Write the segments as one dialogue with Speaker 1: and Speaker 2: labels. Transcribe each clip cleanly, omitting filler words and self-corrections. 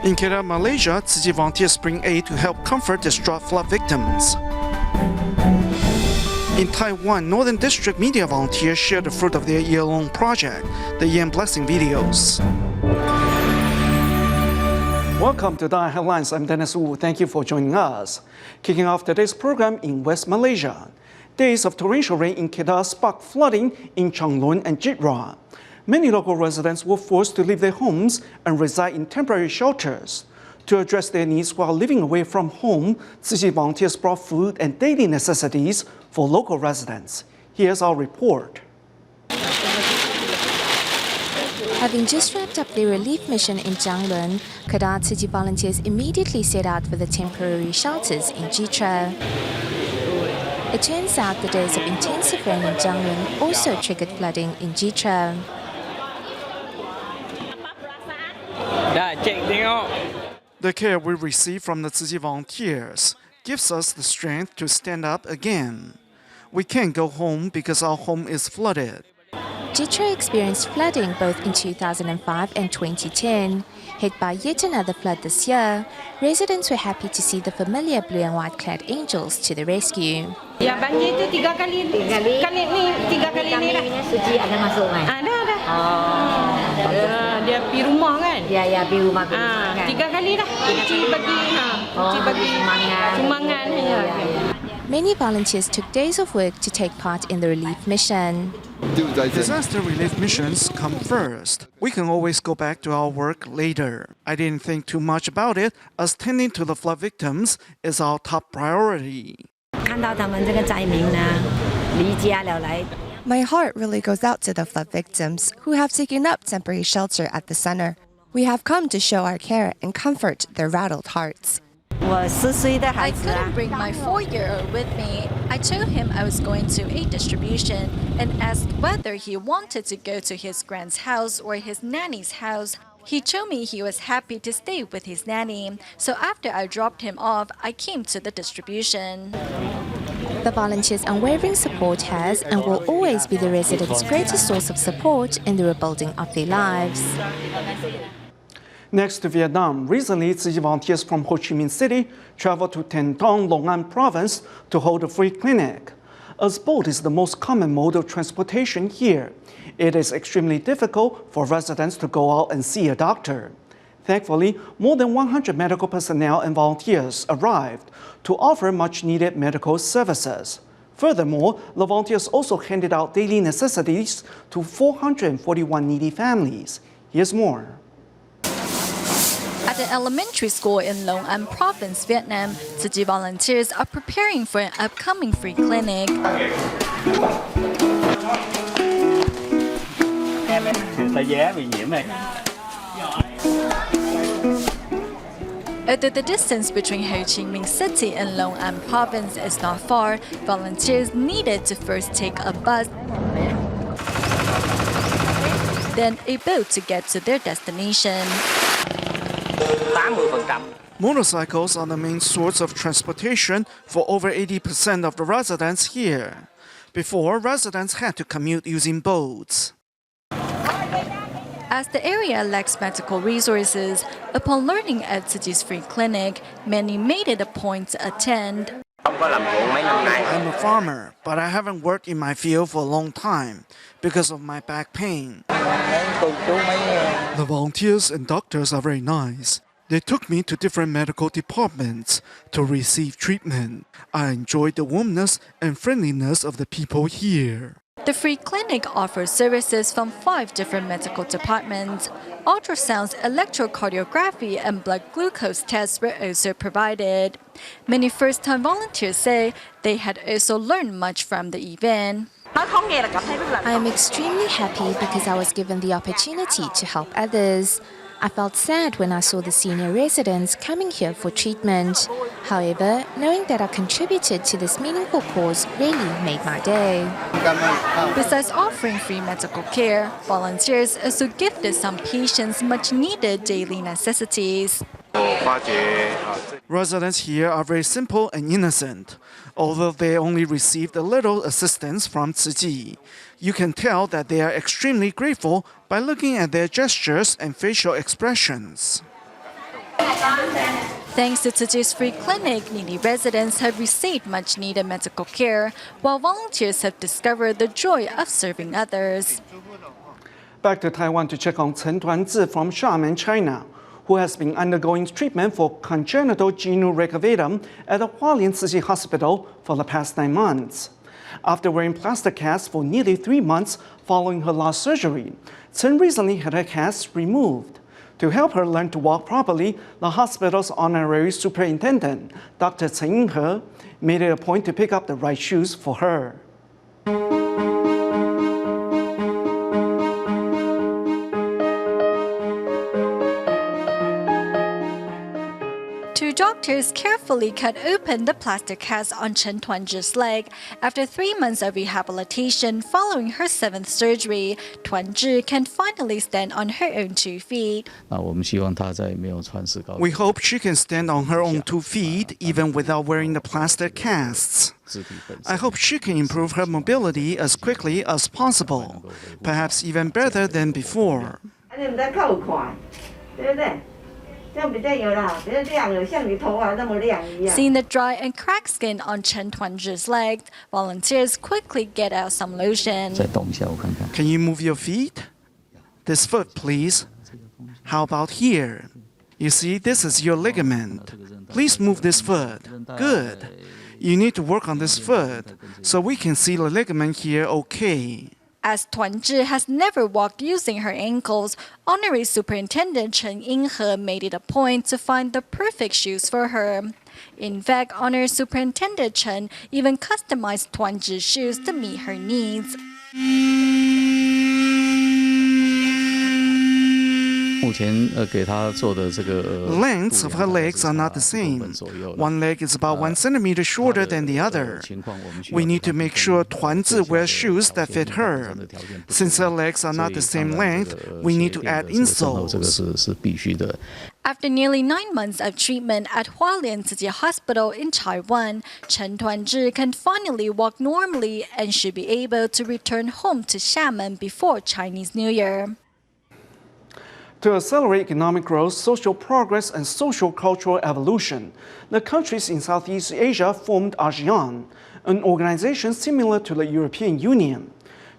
Speaker 1: In Kedah, Malaysia, Tzu Chi volunteers bring aid to help comfort distraught flood victims. In Taiwan, Northern District media volunteers share the fruit of their year-long project, the Yen Blessing videos. Welcome to DaAi Headlines. I'm Dennis Wu. Thank you for joining us. Kicking off today's program in West Malaysia. Days of torrential rain in Kedah sparked flooding in Changlun and Jidrah. Many local residents were forced to leave their homes and reside in temporary shelters. To address their needs while living away from home, Tzu Chi volunteers brought food and daily necessities for local residents. Here's our report.
Speaker 2: Having just wrapped up their relief mission in Changlun, Kedah Tzu Chi volunteers immediately set out for the temporary shelters in Jidrah. It turns out the days of intensive rain in Changlun also triggered flooding in Jidrah.
Speaker 1: The care we receive from the Tzu Chi volunteers gives us the strength to stand up again. We can't go home because our home is flooded.
Speaker 2: Jidrah experienced flooding both in 2005 and 2010. Hit by yet another flood this year, residents were happy to see the familiar blue and white clad angels to the rescue.
Speaker 3: Ya, banjir itu tiga kali ni
Speaker 4: Suci ada masuk kan?
Speaker 3: Ada. Dia pergi rumah kan?
Speaker 4: Ya, pergi rumah kan?
Speaker 3: Tiga kali dah. Suci bagi sumbangan.
Speaker 2: Many volunteers took days of work to take part in the relief mission.
Speaker 1: Disaster relief missions come first. We can always go back to our work later. I didn't think too much about it, as tending to the flood victims is our top priority.
Speaker 5: My heart really goes out to the flood victims who have taken up temporary shelter at the center. We have come to show our care and comfort their rattled hearts.
Speaker 6: I couldn't bring my 4-year-old with me. I told him I was going to aid distribution and asked whether he wanted to go to his grand's house or his nanny's house. He told me he was happy to stay with his nanny. So after I dropped him off, I came to the distribution.
Speaker 2: The volunteers' unwavering support has and will always be the residents' greatest source of support in the rebuilding of their lives.
Speaker 1: Next to Vietnam, recently Tzu Chi volunteers from Ho Chi Minh City traveled to Thanh Tong, Long An province to hold a free clinic. As boat is the most common mode of transportation here, it is extremely difficult for residents to go out and see a doctor. Thankfully, more than 100 medical personnel and volunteers arrived to offer much-needed medical services. Furthermore, the volunteers also handed out daily necessities to 441 needy families. Here's more.
Speaker 6: At an elementary school in Long An province, Vietnam, Tzu Chi volunteers are preparing for an upcoming free clinic. Although the distance between Ho Chi Minh City and Long An province is not far, volunteers needed to first take a bus, then a boat to get to their destination.
Speaker 1: Motorcycles are the main source of transportation for over 80% of the residents here. Before, residents had to commute using boats.
Speaker 6: As the area lacks medical resources, upon learning at Tzu Chi's free clinic, many made it a point to attend.
Speaker 1: I'm a farmer, but I haven't worked in my field for a long time because of my back pain. The volunteers and doctors are very nice. They took me to different medical departments to receive treatment. I enjoyed the warmness and friendliness of the people here.
Speaker 6: The free clinic offers services from 5 different medical departments. Ultrasounds, electrocardiography, and blood glucose tests were also provided. Many first-time volunteers say they had also learned much from the event.
Speaker 2: I am extremely happy because I was given the opportunity to help others. I felt sad when I saw the senior residents coming here for treatment. However, knowing that I contributed to this meaningful cause really made my day.
Speaker 6: Besides offering free medical care, volunteers also gifted some patients much-needed daily necessities.
Speaker 1: Residents here are very simple and innocent. Although they only received a little assistance from Tzu Chi, you can tell that they are extremely grateful by looking at their gestures and facial expressions.
Speaker 6: Thanks to Tzu Chi's free clinic, needy residents have received much-needed medical care, while volunteers have discovered the joy of serving others.
Speaker 1: Back to Taiwan to check on Chen Tuanzi from Xiamen, China, who has been undergoing treatment for congenital genu recurvatum at the Hualien Tzu Chi Hospital for the past 9 months. After wearing plaster casts for nearly 3 months following her last surgery, Chen recently had her casts removed. To help her learn to walk properly, the hospital's honorary superintendent, Dr. Chen Yinghe, made it a point to pick up the right shoes for her.
Speaker 6: Two doctors carefully cut open the plaster cast on Chen Tuanzhi's leg. After 3 months of rehabilitation following her 7th surgery, Tuanzhi can finally stand on her own 2 feet.
Speaker 1: We hope she can stand on her own 2 feet even without wearing the plaster casts. I hope she can improve her mobility as quickly as possible, perhaps even better than before.
Speaker 6: Seeing the dry and cracked skin on Chen Tuanzhi's legs, volunteers quickly get out some lotion.
Speaker 1: Can you move your feet? This foot, please. How about here? You see, this is your ligament. Please move this foot. Good. You need to work on this foot so we can see the ligament here okay.
Speaker 6: As Tuanzhi has never walked using her ankles, Honorary Superintendent Chen Yinghe made it a point to find the perfect shoes for her. In fact, Honorary Superintendent Chen even customized Tuanzhi's shoes to meet her needs.
Speaker 1: Lengths of her legs are not the same. One leg is about 1 centimeter shorter than the other. We need to make sure Tuanzhi wears shoes that fit her. Since her legs are not the same length, we need to add insoles.
Speaker 6: After nearly 9 months of treatment at Hualien Tzu Chi Hospital in Taiwan, Chen Tuanzhi can finally walk normally and should be able to return home to Xiamen before Chinese New Year.
Speaker 1: To accelerate economic growth, social progress, and social-cultural evolution, the countries in Southeast Asia formed ASEAN, an organization similar to the European Union.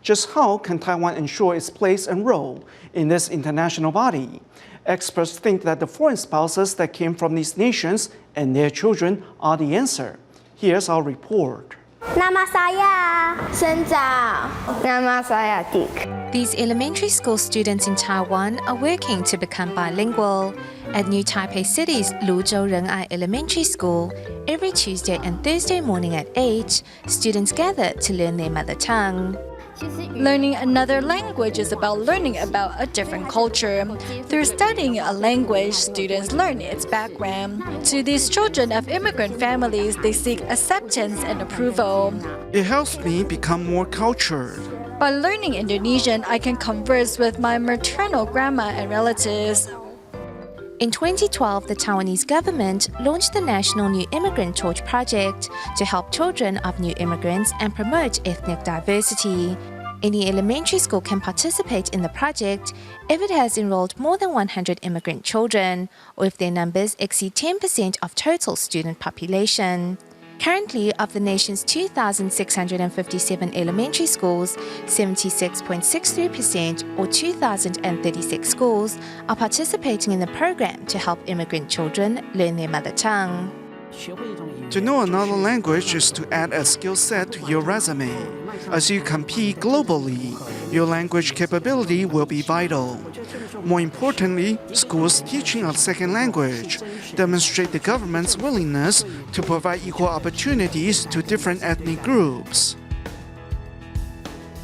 Speaker 1: Just how can Taiwan ensure its place and role in this international body? Experts think that the foreign spouses that came from these nations and their children are the answer. Here's our report.
Speaker 7: Nama saya Senja. Nama saya Dik.
Speaker 2: These elementary school students in Taiwan are working to become bilingual. At New Taipei City's Luzhou Ren'ai Elementary School, every Tuesday and Thursday morning at 8, students gather to learn their mother tongue.
Speaker 6: Learning another language is about learning about a different culture. Through studying a language, students learn its background. To these children of immigrant families, they seek acceptance and approval.
Speaker 1: It helps me become more cultured.
Speaker 6: By learning Indonesian, I can converse with my maternal grandma and relatives.
Speaker 2: In 2012, the Taiwanese government launched the National New Immigrant Torch Project to help children of new immigrants and promote ethnic diversity. Any elementary school can participate in the project if it has enrolled more than 100 immigrant children, or if their numbers exceed 10% of total student population. Currently, of the nation's 2,657 elementary schools, 76.63% or 2,036 schools are participating in the program to help immigrant children learn their mother tongue.
Speaker 1: To know another language is to add a skill set to your resume. As you compete globally, your language capability will be vital. More importantly, schools teaching a second language demonstrate the government's willingness to provide equal opportunities to different ethnic groups.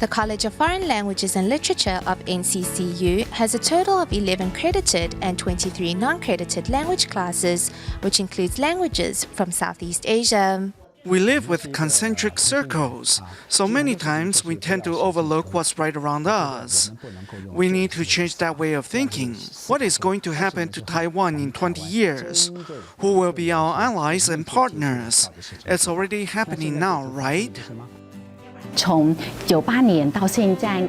Speaker 2: The College of Foreign Languages and Literature of NCCU has a total of 11 credited and 23 non-credited language classes, which includes languages from Southeast Asia.
Speaker 1: We live with concentric circles, so many times we tend to overlook what's right around us. We need to change that way of thinking. What is going to happen to Taiwan in 20 years? Who will be our allies and partners? It's already happening now, right?
Speaker 8: 从98年到现在，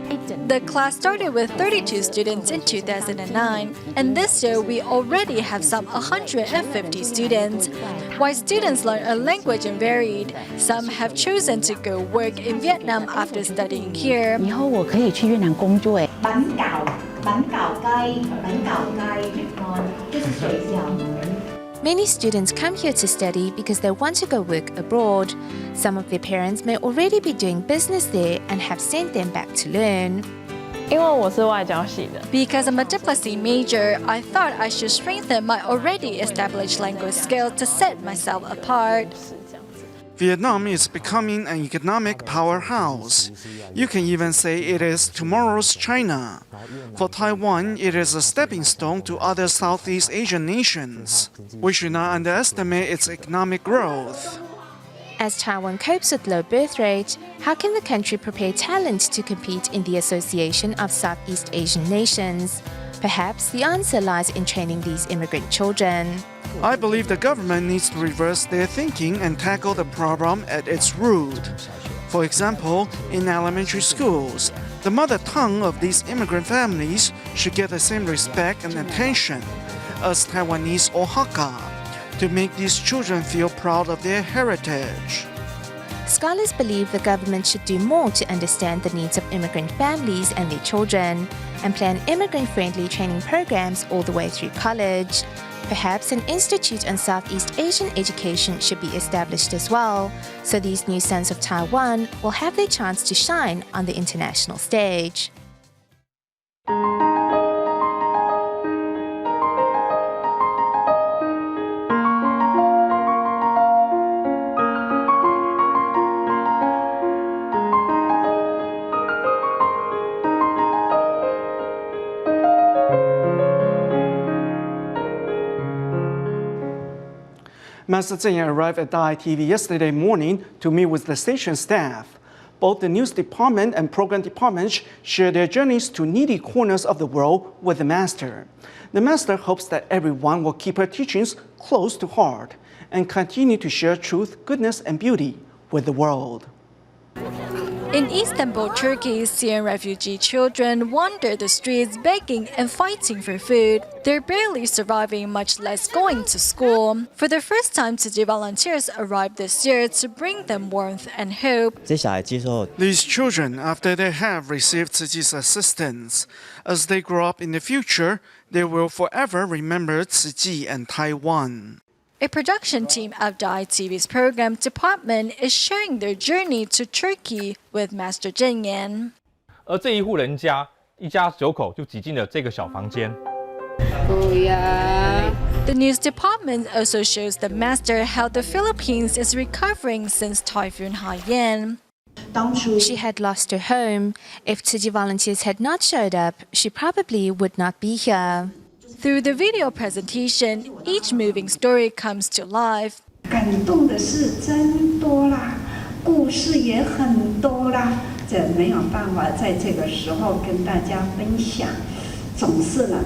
Speaker 6: The class started with 32 students in 2009, and this year we already have some 150 students. While students learn a language and varied, some have chosen to go work in Vietnam after studying here.
Speaker 8: 以后我可以去越南工作诶。
Speaker 9: 粑粑雞，這是水餃。
Speaker 2: Many students come here to study because they want to go work abroad. Some of their parents may already be doing business there and have sent them back to learn.
Speaker 3: 因为我是外交系的。
Speaker 6: Because I'm a diplomacy major, I thought I should strengthen my already established language skills to set myself apart.
Speaker 1: Vietnam is becoming an economic powerhouse. You can even say it is tomorrow's China. For Taiwan, it is a stepping stone to other Southeast Asian nations. We should not underestimate its economic growth.
Speaker 2: As Taiwan copes with low birth rate, how can the country prepare talent to compete in the Association of Southeast Asian Nations? Perhaps the answer lies in training these immigrant children.
Speaker 1: I believe the government needs to reverse their thinking and tackle the problem at its root. For example, in elementary schools, the mother tongue of these immigrant families should get the same respect and attention as Taiwanese or Hakka to make these children feel proud of their heritage.
Speaker 2: Scholars believe the government should do more to understand the needs of immigrant families and their children and plan immigrant-friendly training programs all the way through college. Perhaps an institute on Southeast Asian education should be established as well, so these new sons of Taiwan will have their chance to shine on the international stage.
Speaker 1: Master Zeng arrived at DaAi TV yesterday morning to meet with the station staff. Both the news department and program departments share their journeys to needy corners of the world with the Master. The Master hopes that everyone will keep her teachings close to heart and continue to share truth, goodness, and beauty with the world.
Speaker 6: In Istanbul, Turkey, Syrian refugee children wander the streets begging and fighting for food. They're barely surviving, much less going to school. For the first time, Tzu Chi volunteers arrived this year to bring them warmth and hope.
Speaker 1: These children, after they have received Tzu Chi's assistance, as they grow up in the future, they will forever remember Tzu Chi and Taiwan.
Speaker 6: A production team of DaAi TV's program department is sharing their journey to Turkey with Master Zeng Yan.
Speaker 10: 而这一户人家，一家9口就挤进了这个小房间。
Speaker 6: The news department also shows the Master how the Philippines is recovering since Typhoon Haiyan.
Speaker 2: She had lost her home. If Tzu Chi volunteers had not showed up, she probably would not be here.
Speaker 6: Through the video presentation, each moving story comes to life.
Speaker 9: 感动的事真多啦，故事也很多啦，这没有办法在这个时候跟大家分享。总是呢，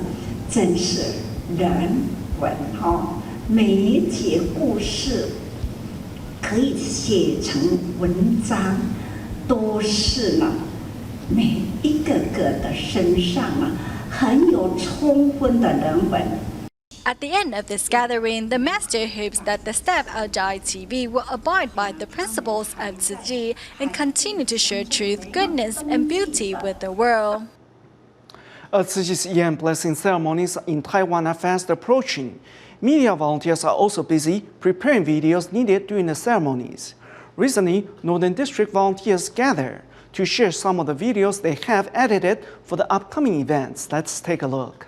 Speaker 9: 真是人文哈，每一节故事可以写成文章，都是呢，每一个个的身上啊。 很有充分的人文。
Speaker 6: At the end of this gathering, the Master hopes that the staff of DaAi TV will abide by the principles of Tzu Chi and continue to share truth, goodness, and beauty with the world.
Speaker 1: Tzu Chi's year-end blessing ceremonies in Taiwan are fast approaching. Media volunteers are also busy preparing videos needed during the ceremonies. Recently, Northern District volunteers gathered to share some of the videos they have edited for the upcoming events. Let's take a look.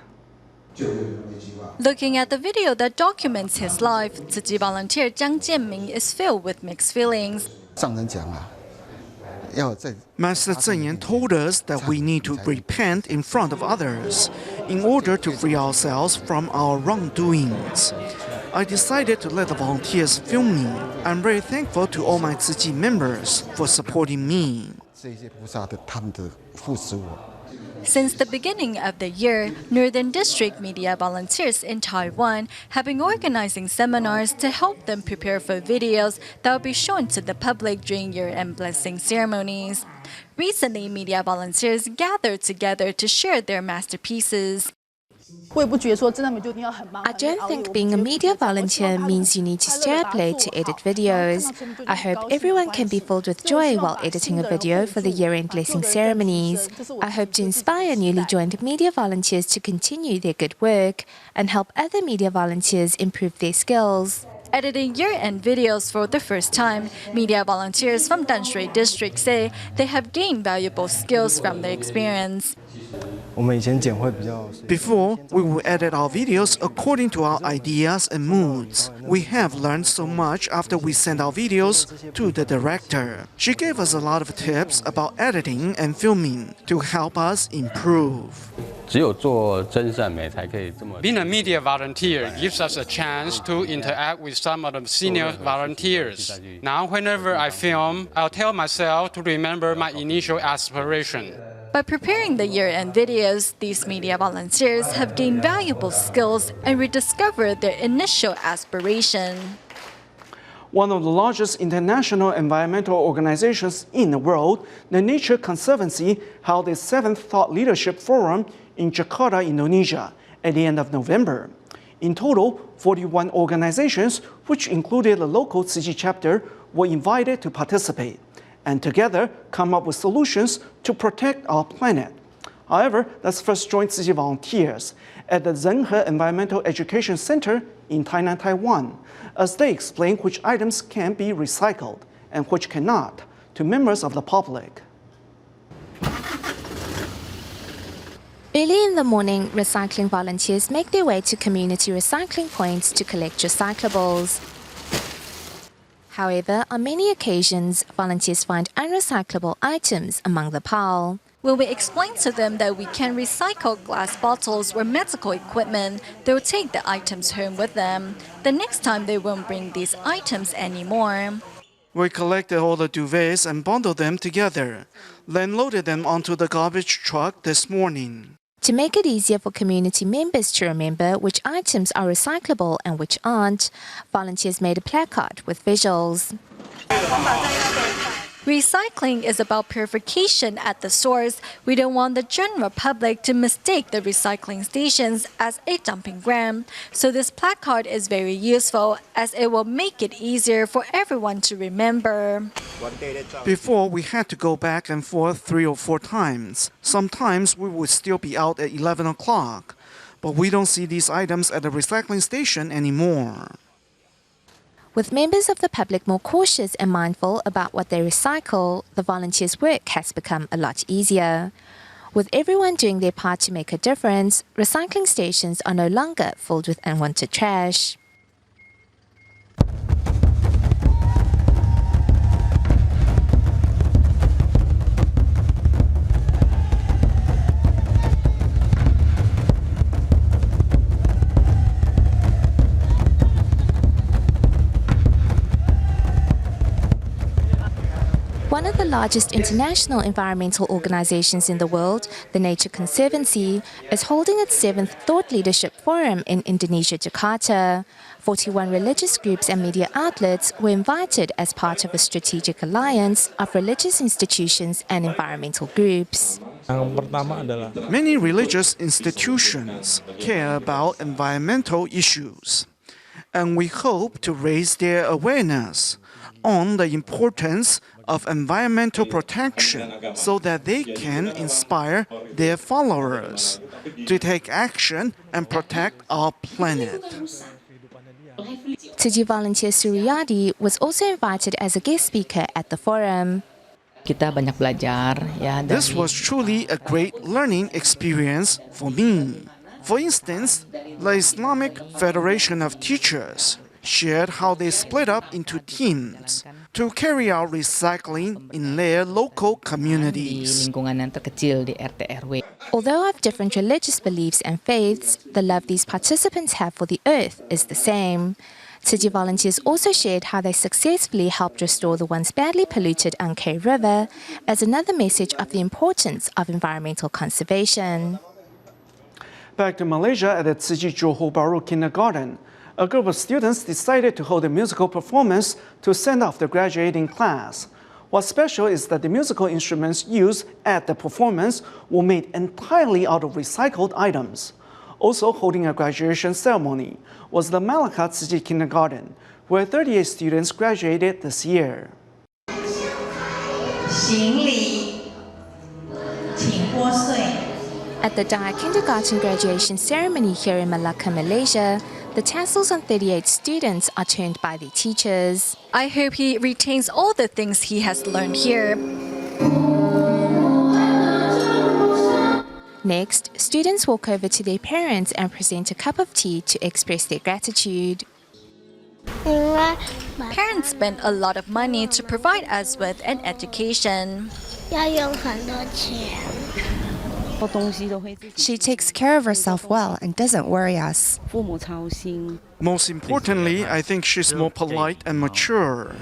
Speaker 6: Looking at the video that documents his life, Tzu Chi volunteer Jiang Jianming is filled with mixed feelings.
Speaker 1: Master Zeng Yan told us that we need to repent in front of others in order to free ourselves from our wrongdoings. I decided to let the volunteers film me. I'm very thankful to all my Tzu Chi members for supporting me.
Speaker 6: Since the beginning of the year, Northern District media volunteers in Taiwan have been organizing seminars to help them prepare for videos that will be shown to the public during year-end blessing ceremonies. Recently, media volunteers gathered together to share their masterpieces.
Speaker 2: I don't think being a media volunteer means you need to stay up late to edit videos. I hope everyone can be filled with joy while editing a video for the year-end blessing ceremonies. I hope to inspire newly joined media volunteers to continue their good work and help other media volunteers improve their skills.
Speaker 6: Editing year-end videos for the first time, media volunteers from Danshui District say they have gained valuable skills from the experience.
Speaker 1: Before, we would edit our videos according to our ideas and moods. We have learned so much after we sent our videos to the director. She gave us a lot of tips about editing and filming to help us improve.
Speaker 11: Being a media volunteer gives us a chance to interact with some of the senior volunteers. Now, whenever I film, I'll tell myself to remember my initial aspiration.
Speaker 6: By preparing the year-end videos, these media volunteers have gained valuable skills and rediscovered their initial aspiration.
Speaker 1: One of the largest international environmental organizations in the world, the Nature Conservancy, held its 7th Thought Leadership Forum in Jakarta, Indonesia, at the end of November. In total, 41 organizations, which included the local Tzu Chi chapter, were invited to participate and together come up with solutions to protect our planet. However, let's first join Tzu Chi volunteers at the Zhenghe Environmental Education Center in Tainan, Taiwan, as they explain which items can be recycled and which cannot to members of the public.
Speaker 2: Early in the morning, recycling volunteers make their way to community recycling points to collect recyclables. However, on many occasions, volunteers find unrecyclable items among the pile.
Speaker 6: When we explain to them that we can recycle glass bottles or medical equipment, they will take the items home with them. The next time they won't bring these items anymore.
Speaker 1: We collected all the duvets and bundled them together, then loaded them onto the garbage truck this morning.
Speaker 2: To make it easier for community members to remember which items are recyclable and which aren't, volunteers made a placard with visuals.
Speaker 6: Recycling is about purification at the source. We don't want the general public to mistake the recycling stations as a dumping ground. So this placard is very useful as it will make it easier for everyone to remember.
Speaker 1: Before, we had to go back and forth 3 or 4 times. Sometimes we would still be out at 11 o'clock. But we don't see these items at the recycling station anymore.
Speaker 2: With members of the public more cautious and mindful about what they recycle, the volunteers' work has become a lot easier. With everyone doing their part to make a difference, recycling stations are no longer filled with unwanted trash. One of the largest international environmental organizations in the world, the Nature Conservancy, is holding its 7th Thought Leadership Forum in Indonesia, Jakarta. 41 religious groups and media outlets were invited as part of a strategic alliance of religious institutions and environmental groups.
Speaker 1: Many religious institutions care about environmental issues, and we hope to raise their awareness on the importance of environmental protection so that they can inspire their followers to take action and protect our planet.
Speaker 2: Tzu Chi volunteer Suryadi was also invited as a guest speaker at the forum.
Speaker 1: This was truly a great learning experience for me. For instance, the Islamic Federation of Teachers shared how they split up into teams to carry out recycling in their local communities.
Speaker 2: Although of different religious beliefs and faiths, the love these participants have for the earth is the same. Tzu Chi volunteers also shared how they successfully helped restore the once badly polluted Angke River as another message of the importance of environmental conservation.
Speaker 1: Back to Malaysia at the Tzu Chi Johor Bahru Kindergarten, a group of students decided to hold a musical performance to send off the graduating class. What's special is that the musical instruments used at the performance were made entirely out of recycled items. Also holding a graduation ceremony was the Malacca Tzu Chi Kindergarten, where 38 students graduated this year.
Speaker 2: At the DaAi Kindergarten graduation ceremony here in Malacca, Malaysia, the tassels on 38 students are turned by their teachers.
Speaker 6: I hope he retains all the things he has learned here.
Speaker 2: Next, students walk over to their parents and present a cup of tea to express their gratitude.
Speaker 6: Parents spend a lot of money to provide us with an education.
Speaker 5: She takes care of herself well and doesn't worry us.
Speaker 1: Most importantly, I think she's more polite and mature.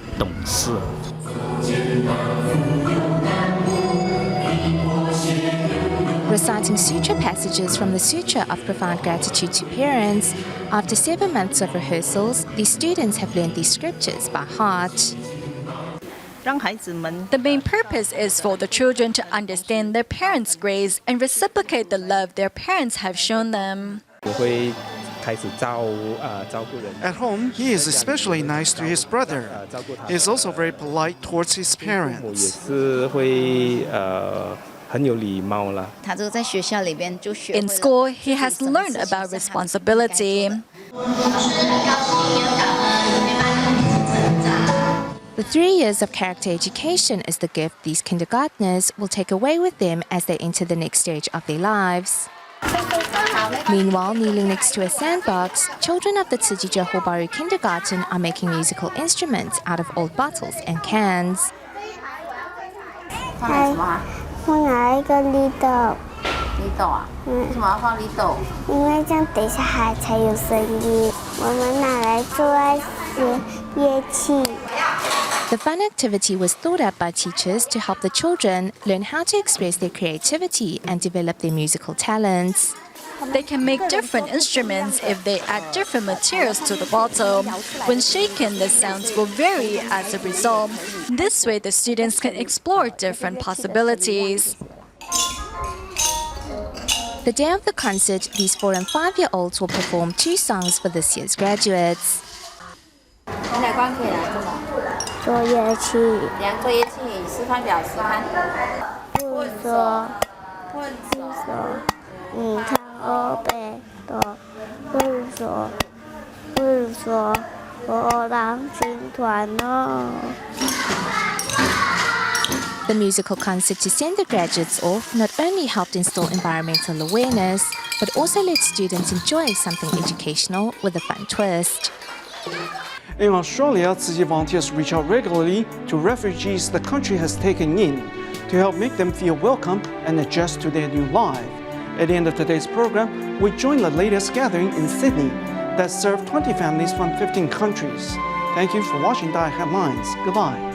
Speaker 2: Reciting sutra passages from the Sutra of Profound Gratitude to Parents, after 7 months of rehearsals, these students have learned these scriptures by heart.
Speaker 6: The main purpose is for the children to understand their parents' grace and reciprocate the love their parents have shown them.
Speaker 1: At home, he is especially nice to his brother. He is also very polite towards his parents.
Speaker 6: In school, he has learned about responsibility.
Speaker 2: The 3 years of character education is the gift these kindergartners will take away with them as they enter the next stage of their lives. Meanwhile, kneeling next to a sandbox, children of the Tzu Chi Johor Bahru Kindergarten are making musical instruments out of old bottles and cans. The fun activity was thought up by teachers to help the children learn how to express their creativity and develop their musical talents.
Speaker 6: They can make different instruments if they add different materials to the bottle. When shaken, the sounds will vary as a result. This way, the students can explore different possibilities.
Speaker 2: The day of the concert, these 4- and 5-year-olds will perform 2 songs for this year's graduates.
Speaker 7: 做乐器，做乐器，示范表示范。不说，你看我背的，不说，我当军团哦。
Speaker 2: The musical concert to send the graduates off not only helped instill environmental awareness, but also let students enjoy something educational with a fun twist.
Speaker 1: In Australia, Tzu Chi volunteers reach out regularly to refugees the country has taken in to help make them feel welcome and adjust to their new life. At the end of today's program, we join the latest gathering in Sydney that served 20 families from 15 countries. Thank you for watching DaAi Headlines. Goodbye.